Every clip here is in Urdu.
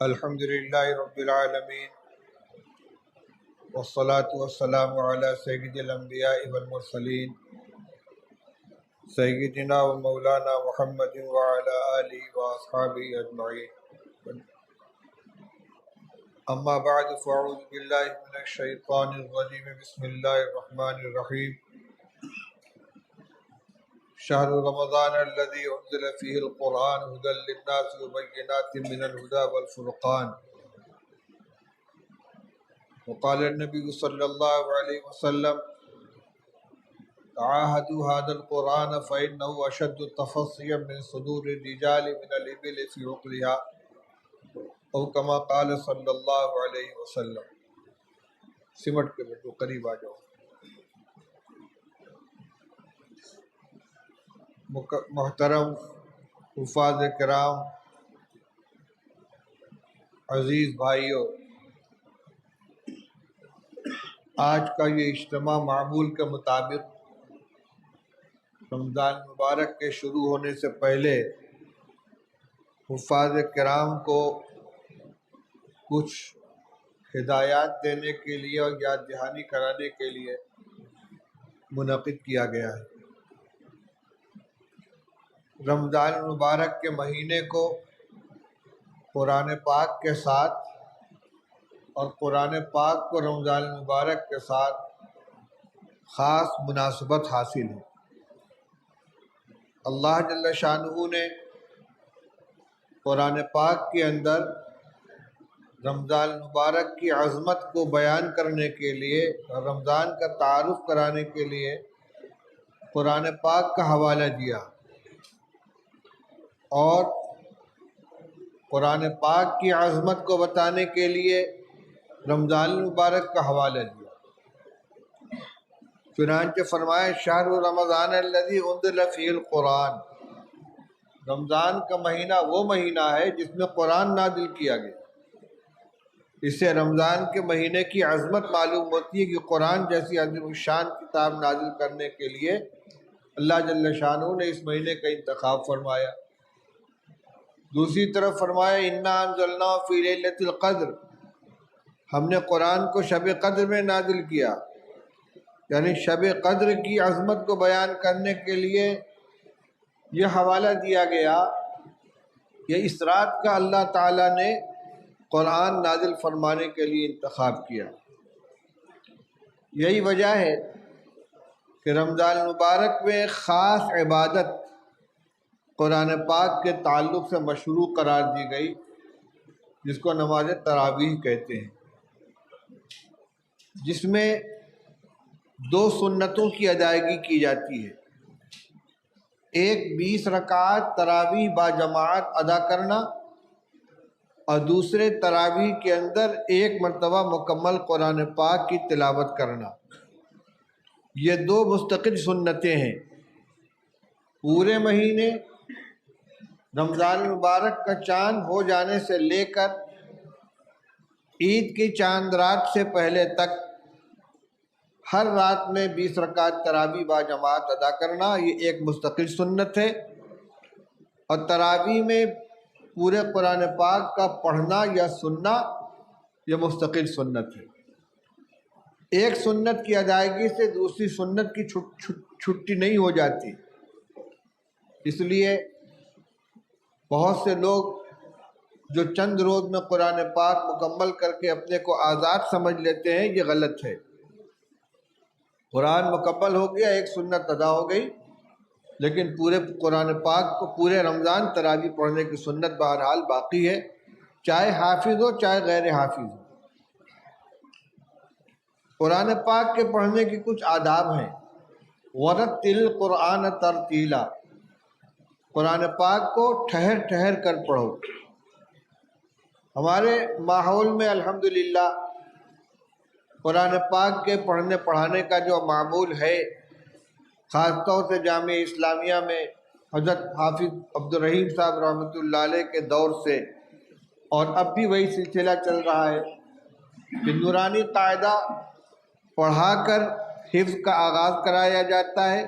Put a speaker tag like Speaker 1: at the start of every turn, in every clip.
Speaker 1: الحمد للہ رب العالمین والصلاة والسلام علی سید الانبیاء والمرسلین سیدنا و مولانا محمد وعلی آلہ واصحابہ اجمعین۔ اما بعد فاعوذ باللہ من الشیطان الرجیم، بسم اللہ الرحمن الرحیم۔ شہر رمضان الذی انزل فیہ القرآن ھدی للناس وبینات من الھدی والفرقان۔ وقال النبی صلی اللہ علیہ وسلم تعاہدوا ھذا القرآن فإنہ اشد تفصیا من صدور الرجال من الإبل فی عقلها، او کما قال صلی اللہ علیہ وسلم۔ سمٹ کے بیٹھو، قریب آ جاؤ۔ محترم حفاظ کرام، عزیز بھائیوں، آج کا یہ اجتماع معمول کے مطابق رمضان مبارک کے شروع ہونے سے پہلے حفاظ کرام کو کچھ ہدایات دینے کے لیے اور یاد دہانی کرانے کے لیے منعقد کیا گیا ہے۔ رمضان مبارک کے مہینے کو قرآن پاک کے ساتھ اور قرآن پاک کو رمضان مبارک کے ساتھ خاص مناسبت حاصل ہے۔ اللہ جل شانہ نے قرآن پاک کے اندر رمضان مبارک کی عظمت کو بیان کرنے کے لیے اور رمضان کا تعارف کرانے کے لیے قرآن پاک کا حوالہ دیا، اور قرآن پاک کی عظمت کو بتانے کے لیے رمضان المبارک کا حوالہ دیا۔ چنانچہ فرمایا شہر رمضان الذی انزل فیہ القرآن، رمضان کا مہینہ وہ مہینہ ہے جس میں قرآن نازل کیا گیا۔ اس سے رمضان کے مہینے کی عظمت معلوم ہوتی ہے کہ قرآن جیسی عظیم الشان کتاب نازل کرنے کے لیے اللہ جل شانہ نے اس مہینے کا انتخاب فرمایا۔ دوسری طرف فرمایا انا انزلناہ فی لیلۃ القدر، ہم نے قرآن کو شب قدر میں نازل کیا، یعنی شب قدر کی عظمت کو بیان کرنے کے لیے یہ حوالہ دیا گیا کہ اس رات کا اللہ تعالیٰ نے قرآن نازل فرمانے کے لیے انتخاب کیا۔ یہی وجہ ہے کہ رمضان مبارک میں خاص عبادت قرآن پاک کے تعلق سے مشروع قرار دی گئی، جس کو نماز تراویح کہتے ہیں، جس میں 2 سنتوں کی ادائیگی کی جاتی ہے۔ ایک 20 رکعات تراویح با جماعت ادا کرنا، اور دوسرے تراویح کے اندر 1 مرتبہ مکمل قرآن پاک کی تلاوت کرنا۔ یہ 2 مستقل سنتیں ہیں۔ پورے مہینے رمضان مبارک کا چاند ہو جانے سے لے کر عید کی چاند رات سے پہلے تک ہر رات میں 20 رکعت تراویح با جماعت ادا کرنا، یہ ایک مستقل سنت ہے۔ اور تراویح میں پورے قرآن پاک کا پڑھنا یا سننا، یہ مستقل سنت ہے۔ ایک سنت کی ادائیگی سے دوسری سنت کی چھٹی نہیں ہو جاتی، اس لیے بہت سے لوگ جو چند روز میں قرآن پاک مکمل کر کے اپنے کو آزاد سمجھ لیتے ہیں، یہ غلط ہے۔ قرآن مکمل ہو گیا، ایک سنت ادا ہو گئی، لیکن پورے قرآن پاک کو پورے رمضان تراویح پڑھنے کی سنت بہرحال باقی ہے، چاہے حافظ ہو چاہے غیر حافظ ہو۔ قرآن پاک کے پڑھنے کی کچھ آداب ہیں۔ وَرَتِّلِ الْقُرْآنَ تَرْتِیلًا، قرآن پاک کو ٹھہر ٹھہر کر پڑھو۔ ہمارے ماحول میں الحمدللہ قرآن پاک کے پڑھنے پڑھانے کا جو معمول ہے، خاص طور سے جامعہ اسلامیہ میں حضرت حافظ عبدالرحیم صاحب رحمۃ اللہ علیہ کے دور سے، اور اب بھی وہی سلسلہ چل رہا ہے کہ نورانی قاعدہ پڑھا کر حفظ کا آغاز کرایا جاتا ہے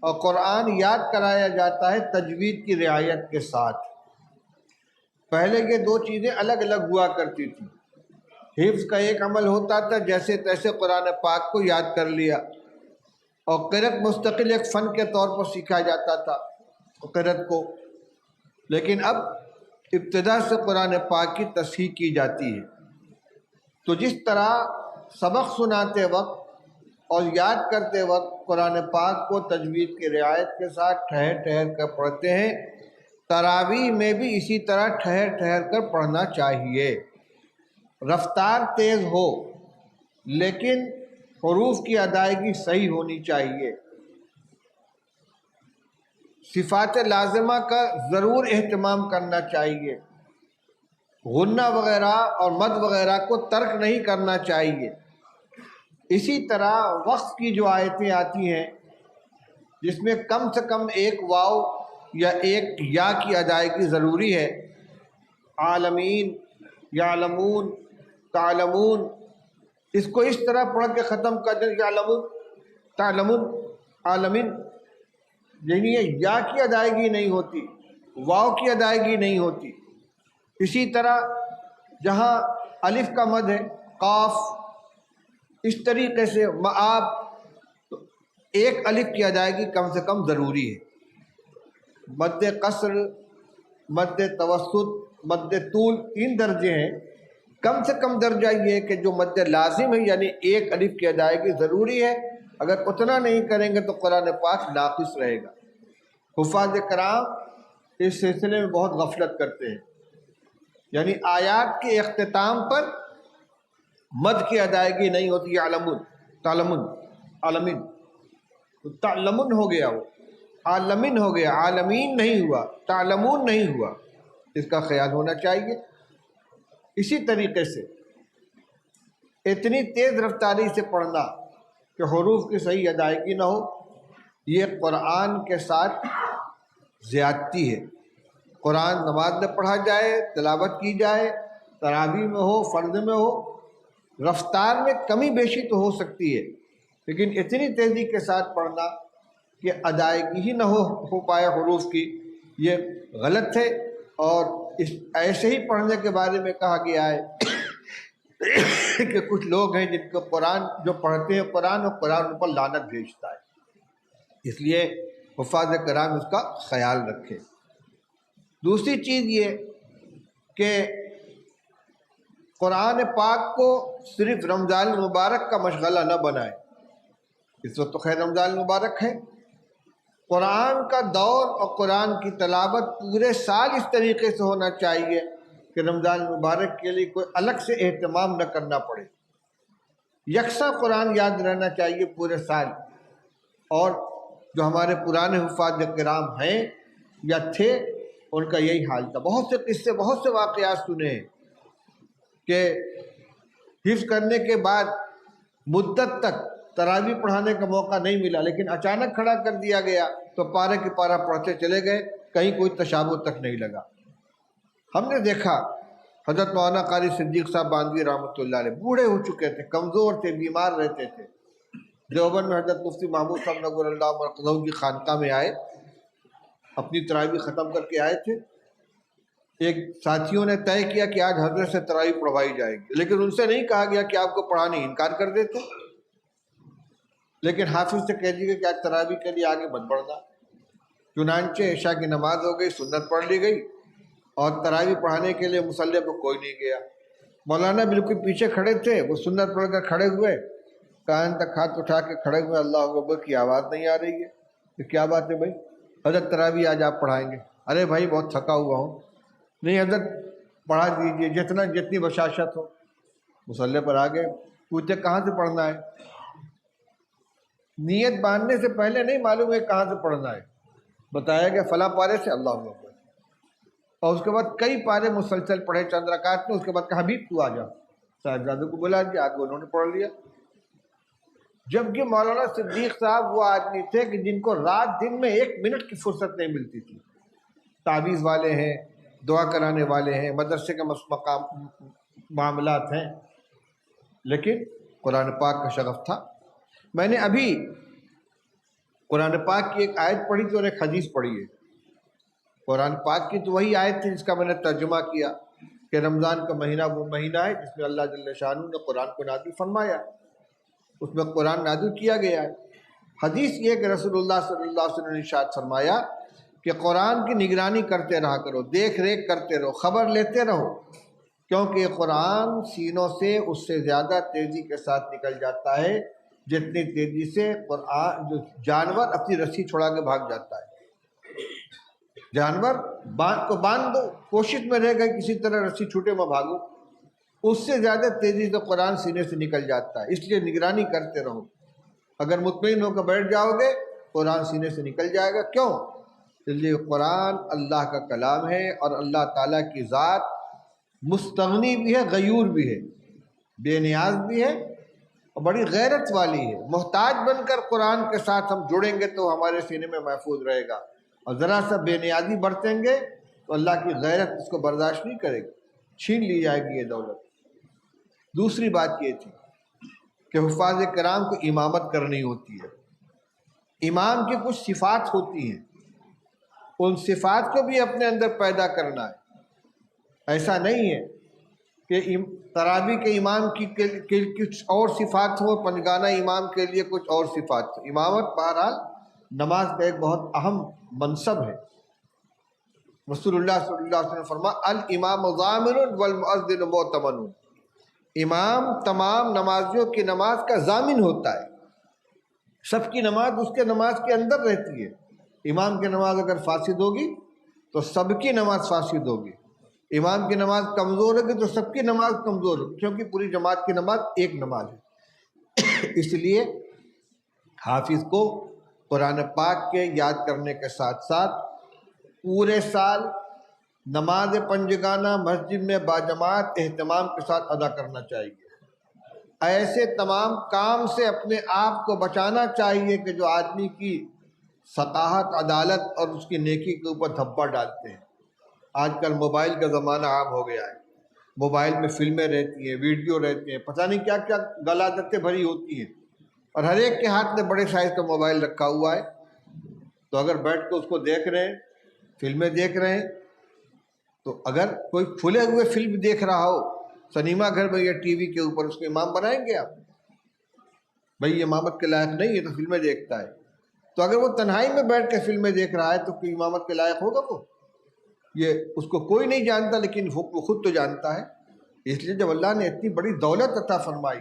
Speaker 1: اور قرآن یاد کرایا جاتا ہے تجوید کی رعایت کے ساتھ۔ پہلے یہ دو چیزیں الگ الگ ہوا کرتی تھیں. حفظ کا ایک عمل ہوتا تھا، جیسے تیسے قرآن پاک کو یاد کر لیا، اور قرأت مستقل ایک فن کے طور پر سیکھا جاتا تھا قرأت کو. لیکن اب ابتدا سے قرآن پاک کی تصحیح کی جاتی ہے. تو جس طرح سبق سناتے وقت اور یاد کرتے وقت قرآن پاک کو تجوید کی رعایت کے ساتھ ٹھہر ٹھہر کر پڑھتے ہیں، تراویح میں بھی اسی طرح ٹھہر ٹھہر کر پڑھنا چاہیے. رفتار تیز ہو لیکن حروف کی ادائیگی صحیح ہونی چاہیے. صفات لازمہ کا ضرور اہتمام کرنا چاہیے. غنہ وغیرہ اور مد وغیرہ کو ترک نہیں کرنا چاہیے. اسی طرح وقف کی جو آیتیں آتی ہیں جس میں کم سے کم ایک واو یا ایک یا کی ادائیگی ضروری ہے، عالمین، یعلمون، تعلمون، اس کو اس طرح پڑھ کے ختم کر دیں، یعلمون، تعلمون، عالمین، یعنی یہ یا کی ادائیگی نہیں ہوتی، واو کی ادائیگی نہیں ہوتی. اسی طرح جہاں الف کا مد ہے، قاف، اس طریقے سے مآب، تو ایک الف کی ادائیگی کم سے کم ضروری ہے. مد قصر، مد توسط، مد طول، 3 درجے ہیں. کم سے کم درجہ یہ ہے کہ جو مد لازم ہے یعنی ایک الف کی ادائیگی ضروری ہے. اگر اتنا نہیں کریں گے تو قرآن پاک ناقص رہے گا. حفاظ کرام اس سلسلے میں بہت غفلت کرتے ہیں، یعنی آیات کے اختتام پر مد کی ادائیگی نہیں ہوتی. یعلمون، تعلمون، عالمین، تعلمون ہو گیا، وہ عالمین ہو گیا، عالمین نہیں ہوا، تعلمون نہیں ہوا. اس کا خیال ہونا چاہیے. اسی طریقے سے اتنی تیز رفتاری سے پڑھنا کہ حروف کی صحیح ادائیگی نہ ہو، یہ قرآن کے ساتھ زیادتی ہے. قرآن نماز میں پڑھا جائے، تلاوت کی جائے، تراویح میں ہو، فرض میں ہو، رفتار میں کمی بیشی تو ہو سکتی ہے، لیکن اتنی تیزی کے ساتھ پڑھنا کہ ادائیگی ہی نہ ہو پائے حروف کی، یہ غلط ہے. اور ایسے ہی پڑھنے کے بارے میں کہا گیا ہے کہ کچھ لوگ ہیں جن کو قرآن جو پڑھتے ہیں قرآن، اور قرآن ان پر لعنت بھیجتا ہے. اس لیے حفاظ کرام اس کا خیال رکھیں. دوسری چیز یہ کہ قرآن پاک کو صرف رمضان المبارک کا مشغلہ نہ بنائیں. اس وقت تو خیر رمضان المبارک ہے، قرآن کا دور اور قرآن کی تلاوت پورے سال اس طریقے سے ہونا چاہیے کہ رمضان المبارک کے لیے کوئی الگ سے اہتمام نہ کرنا پڑے. یکساں قرآن یاد رہنا چاہیے پورے سال. اور جو ہمارے پرانے حفاظ کرام ہیں یا تھے ان کا یہی حال تھا. بہت سے قصے، بہت سے واقعات سنے ہیں کہ حفظ کرنے کے بعد مدت تک تراویح پڑھانے کا موقع نہیں ملا، لیکن اچانک کھڑا کر دیا گیا تو پارے کی پارہ پڑھتے چلے گئے، کہیں کوئی تشابہ تک نہیں لگا. ہم نے دیکھا حضرت مولانا قاری صدیق صاحب باندھوی رحمۃ اللہ علیہ بوڑھے ہو چکے تھے، کمزور تھے، بیمار رہتے تھے. دیوبند میں حضرت مفتی محمود صاحب نور اللہ مرقدہ کی خانقاہ میں آئے، اپنی تراویح ختم کر کے آئے تھے. ایک ساتھیوں نے طے کیا کہ آج حضرت سے تراویح پڑھوائی جائے گی، لیکن ان سے نہیں کہا گیا کہ آپ کو پڑھانے، انکار کر دیتے. لیکن حافظ سے کہہ دیے کہ آج تراویح کے لیے آگے مت بڑھنا. چنانچہ عشاء کی نماز ہو گئی، سنت پڑھ لی گئی، اور تراویح پڑھانے کے لیے مصلی پہ کوئی نہیں گیا. مولانا بالکل پیچھے کھڑے تھے، وہ سنت پڑھ کر کھڑے ہوئے، کان تک ہاتھ اٹھا کے کھڑے ہوئے، اللہ اکبر کی آواز نہیں آ رہی ہے. کہ کیا بات ہے بھائی؟ حضرت تراویح آج آپ پڑھائیں گے. ارے بھائی بہت تھکا ہوا ہوں. نہیں حضرت پڑھا دیجئے، جتنی بشاشت ہو. مصلی پر آ گئے، پوچھتے کہاں سے پڑھنا ہے؟ نیت باندھنے سے پہلے نہیں معلوم ہے کہاں سے پڑھنا ہے، بتایا کہ فلاں پارے سے، اللہ اکبر. اور اس کے بعد کئی پارے مسلسل پڑھے چند رکعت میں. اس کے بعد کہا حبیب تو آ جا، صاحبزادوں کو بلا دیا، آگے انہوں نے پڑھ لیا. جبکہ مولانا صدیق صاحب وہ آدمی تھے کہ جن کو رات دن میں 1 منٹ کی فرصت نہیں ملتی تھی. تعویذ والے ہیں، دعا کرانے والے ہیں، مدرسے کے مقام معاملات ہیں، لیکن قرآن پاک کا شغف تھا. میں نے ابھی قرآن پاک کی ایک آیت پڑھی تھی اور ایک حدیث پڑھی ہے. قرآن پاک کی تو وہی آیت تھی جس کا میں نے ترجمہ کیا کہ رمضان کا مہینہ وہ مہینہ ہے جس میں اللہ جل شانہ نے قرآن کو نازل فرمایا، اس میں قرآن نازل کیا گیا ہے۔ حدیث یہ کہ رسول اللہ صلی اللہ علیہ وسلم نے ارشاد فرمایا کہ قرآن کی نگرانی کرتے رہا کرو، دیکھ ریکھ کرتے رہو، خبر لیتے رہو، کیونکہ یہ قرآن سینوں سے اس سے زیادہ تیزی کے ساتھ نکل جاتا ہے جتنی تیزی سے قرآن جو جانور اپنی رسی چھڑا کے بھاگ جاتا ہے۔ جانور باندھ دو، کوشش میں رہ گئے کسی طرح رسی چھوٹے میں بھاگو، اس سے زیادہ تیزی سے قرآن سینے سے نکل جاتا ہے۔ اس لیے نگرانی کرتے رہو، اگر مطمئن ہو کر بیٹھ جاؤ گے قرآن سینے سے نکل جائے گا۔ کیوں؟ اس لیے قرآن اللہ کا کلام ہے اور اللہ تعالیٰ کی ذات مستغنی بھی ہے، غیور بھی ہے، بے نیاز بھی ہے اور بڑی غیرت والی ہے۔ محتاج بن کر قرآن کے ساتھ ہم جڑیں گے تو ہمارے سینے میں محفوظ رہے گا، اور ذرا سا بے نیازی برتیں گے تو اللہ کی غیرت اس کو برداشت نہیں کرے گی، چھین لی جائے گی یہ دولت۔ دوسری بات یہ تھی کہ حفاظ کرام کو امامت کرنی ہوتی ہے، امام کی کچھ صفات ہوتی ہیں، ان صفات کو بھی اپنے اندر پیدا کرنا ہے۔ ایسا نہیں ہے کہ تراویح کے امام کی کچھ اور صفات ہوں، پنجگانہ امام کے لیے کچھ اور صفات ہوں۔ امامت بہرحال نماز کا ایک بہت اہم منصب ہے۔ رسول اللہ صلی اللہ علیہ وسلم فرمایا الامام ضامن والمؤذن مؤتمن، امام تمام نمازیوں کی نماز کا ضامن ہوتا ہے، سب کی نماز اس کے نماز کے اندر رہتی ہے۔ امام کی نماز اگر فاسد ہوگی تو سب کی نماز فاسد ہوگی، امام کی نماز کمزور ہوگی تو سب کی نماز کمزور ہوگی، کیونکہ پوری جماعت کی نماز ایک نماز ہے۔ اس لیے حافظ کو قرآن پاک کے یاد کرنے کے ساتھ ساتھ پورے سال نماز پنجگانہ مسجد میں باجماعت اہتمام کے ساتھ ادا کرنا چاہیے۔ ایسے تمام کام سے اپنے آپ کو بچانا چاہیے کہ جو آدمی کی ثقافت، عدالت اور اس کی نیکی کے اوپر دھبا ڈالتے ہیں۔ آج کل موبائل کا زمانہ عام ہو گیا ہے، موبائل میں فلمیں رہتی ہیں، ویڈیو رہتے ہیں، پتہ نہیں کیا کیا غلاظتیں بھری ہوتی ہیں، اور ہر ایک کے ہاتھ میں بڑے سائز کا موبائل رکھا ہوا ہے۔ تو اگر بیٹھ کے اس کو دیکھ رہے ہیں، فلمیں دیکھ رہے ہیں، تو اگر کوئی کھلے ہوئے فلم دیکھ رہا ہو سنیما گھر میں یا ٹی وی کے اوپر، اس کو امام بنائیں گے آپ؟ بھائی یہ امامت کے لائق نہیں ہے، تو فلمیں دیکھتا ہے۔ تو اگر وہ تنہائی میں بیٹھ کے فلمیں دیکھ رہا ہے تو کوئی امامت کے لائق ہوگا وہ؟ یہ اس کو کوئی نہیں جانتا، لیکن وہ خود تو جانتا ہے۔ اس لیے جب اللہ نے اتنی بڑی دولت عطا فرمائی،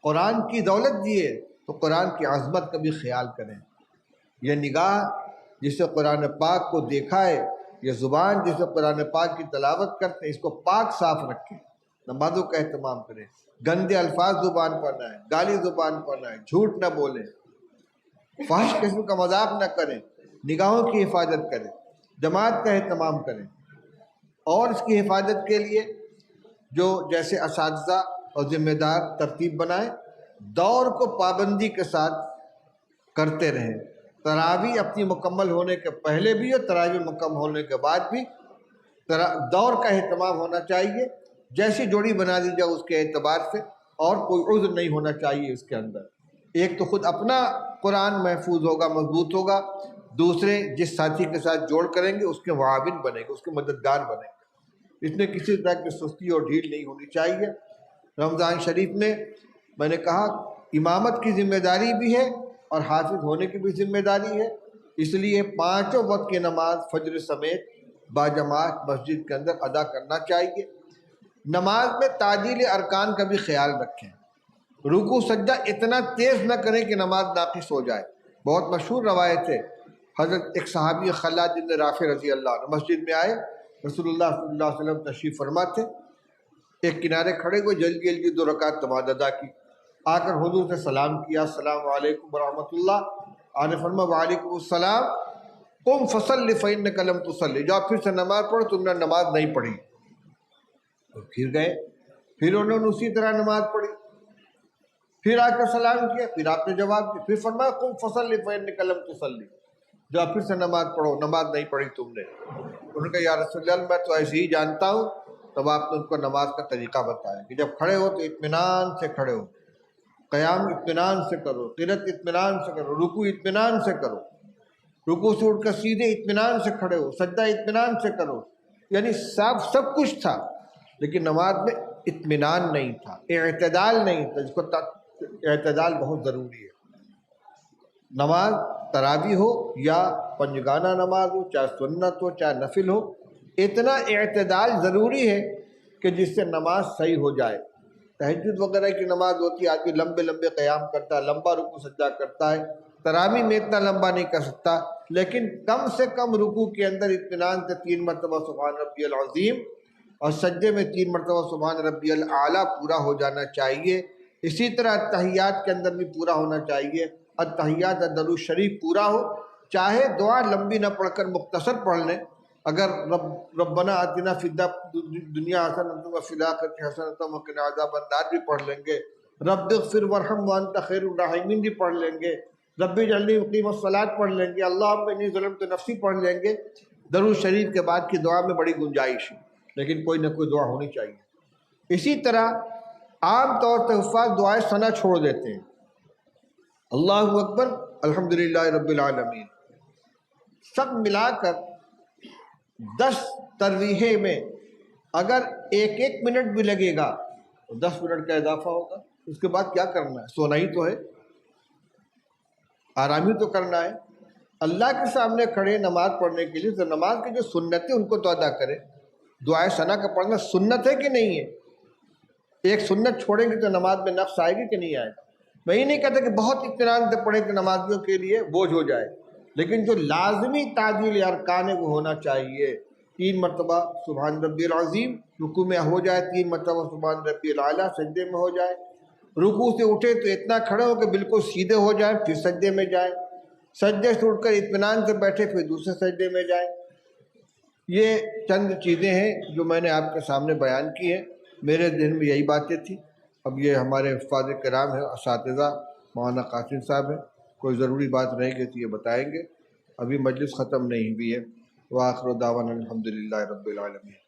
Speaker 1: قرآن کی دولت دی ہے، تو قرآن کی عظمت کا بھی خیال کریں۔ یہ نگاہ جس سے قرآن پاک کو دیکھا ہے، یہ زبان جس سے قرآن پاک کی تلاوت کرتے ہیں، اس کو پاک صاف رکھیں، نمازوں کا اہتمام کریں، گندے الفاظ زبان پر نہ آئیں، گالی زبان پر نہ آئیں، جھوٹ نہ بولیں، فحش قسم کا مذاق نہ کریں، نگاہوں کی حفاظت کریں، جماعت کا اہتمام کریں۔ اور اس کی حفاظت کے لیے جو جیسے اساتذہ اور ذمہ دار ترتیب بنائیں، دور کو پابندی کے ساتھ کرتے رہیں۔ تراویح اپنی مکمل ہونے کے پہلے بھی اور تراویح مکمل ہونے کے بعد بھی دور کا اہتمام ہونا چاہیے۔ جیسی جوڑی بنا دی جائے اس کے اعتبار سے، اور کوئی عذر نہیں ہونا چاہیے اس کے اندر۔ ایک تو خود اپنا قرآن محفوظ ہوگا، مضبوط ہوگا، دوسرے جس ساتھی کے ساتھ جوڑ کریں گے اس کے معاون بنے گے، اس کے مددگار بنے گے۔ اس میں کسی طرح کی سستی اور ڈھیل نہیں ہونی چاہیے۔ رمضان شریف میں نے کہا امامت کی ذمہ داری بھی ہے اور حافظ ہونے کی بھی ذمہ داری ہے، اس لیے 5 وقت کی نماز فجر سمیت باجماعت مسجد کے اندر ادا کرنا چاہیے۔ نماز میں تعدیل ارکان کا بھی خیال رکھیں، رکوع سجدہ اتنا تیز نہ کریں کہ نماز ناقص ہو جائے۔ بہت مشہور روایت ہے، حضرت ایک صحابی خلاد بن رافع رضی اللہ عنہ مسجد میں آئے، رسول اللہ صلی اللہ علیہ وسلم تشریف فرما تھے، ایک کنارے کھڑے ہوئے، جلدی جلدی 2 رکعت نماز ادا کی، آ کر حضور سے سلام کیا، السلام علیکم ورحمۃ اللہ۔ آپ نے فرمایا وعلیکم السلام، قم فصلی فإنک لم تصلی، جاؤ پھر سے نماز پڑھو، تم نے نماز نہیں پڑھی۔ تو پھر گئے، پھر انہوں نے اسی طرح نماز پڑھی، پھر آ کر سلام کیا، پھر آپ نے جواب دیا، پھر فرمایا قم فصلی فإنک لم تصلی، جاؤ پھر سے نماز پڑھو، نماز نہیں پڑھی تم نے۔ انہوں نے کہا یا رسول اللہ میں تو ایسے ہی جانتا ہوں۔ تب آپ نے ان کو نماز کا طریقہ بتایا کہ جب کھڑے ہو تو اطمینان سے کھڑے ہو، قیام اطمینان سے کرو، قرات اطمینان سے کرو، رکوع اطمینان سے کرو، رکوع سے اٹھ کر سیدھے اطمینان سے کھڑے ہو، سجدہ اطمینان سے کرو، یعنی سب کچھ تھا، لیکن نماز میں اطمینان نہیں تھا، اعتدال نہیں تھا، جس کو اعتدال بہت ضروری ہے۔ نماز تراویح ہو یا پنجگانہ نماز ہو، چاہے سنت ہو چاہے نفل ہو، اتنا اعتدال ضروری ہے کہ جس سے نماز صحیح ہو جائے۔ تہجد وغیرہ کی نماز ہوتی ہے، آدمی لمبے لمبے قیام کرتا ہے، لمبا رکوع سجدہ کرتا ہے، تراویح میں اتنا لمبا نہیں کر سکتا، لیکن کم سے کم رکوع کے اندر اطمینان سے 3 مرتبہ سبحان ربی العظیم اور سجدے میں 3 مرتبہ سبحان ربی الاعلیٰ پورا ہو جانا چاہیے۔ اسی طرح التحیات کے اندر بھی پورا ہونا چاہیے، التحیات درود شریف پورا ہو، چاہے دعا لمبی نہ پڑھ کر مختصر پڑھ لیں، اگر ربنا آتنا فی الدنیا حسنۃ وفی الآخرۃ حسنۃ وقنا عذاب النار بھی پڑھ لیں گے، رب اغفر وارحم وانت خیر الراحمین بھی پڑھ لیں گے، رب اجعلنی مقیم الصلاۃ پڑھ لیں گے، اللہم انی ظلمت نفسی پڑھ لیں گے۔ درود شریف کے بعد کی دعا میں بڑی گنجائش ہے، لیکن کوئی نہ کوئی دعا ہونی چاہیے۔ اسی طرح عام طور سے حفاظ دعائے ثنا چھوڑ دیتے ہیں، اللہ اکبر الحمدللہ رب العالمین، سب ملا کر 10 ترویحیں میں اگر ایک منٹ بھی لگے گا تو 10 منٹ کا اضافہ ہوگا۔ اس کے بعد کیا کرنا ہے؟ سونا ہی تو ہے، آرام ہی تو کرنا ہے۔ اللہ کے سامنے کھڑے نماز پڑھنے کے لیے تو نماز کی جو سنت ہے ان کو تو ادا کریں۔ دعائے ثنا کا پڑھنا سنت ہے کہ نہیں ہے؟ ایک سنت چھوڑیں گے تو نماز میں نقص آئے گی کہ نہیں آئے گا؟ میں یہ نہیں کہتا کہ بہت اطمینان سے پڑھیں کہ نمازیوں کے لیے بوجھ ہو جائے، لیکن جو لازمی تعدیل ارکان ہے وہ ہونا چاہیے۔ 3 مرتبہ سبحان ربی العظیم رکوع میں ہو جائے، 3 مرتبہ سبحان ربی الاعلیٰ سجدے میں ہو جائے، رکوع سے اٹھے تو اتنا کھڑے ہو کہ بالکل سیدھے ہو جائیں، پھر سجدے میں جائیں، سجدے سے اٹھ کر اطمینان سے بیٹھے پھر دوسرے سجدے میں جائیں۔ یہ چند چیزیں ہیں جو میں نے آپ کے سامنے بیان کی ہیں، میرے ذہن میں یہی باتیں تھیں۔ اب یہ ہمارے حفاظ کرام ہیں، اساتذہ مولانا قاسم صاحب ہیں، کوئی ضروری بات رہے گی تو یہ بتائیں گے، ابھی مجلس ختم نہیں ہوئی ہے۔ وآخر دعوانا الحمدللہ رب العالمین۔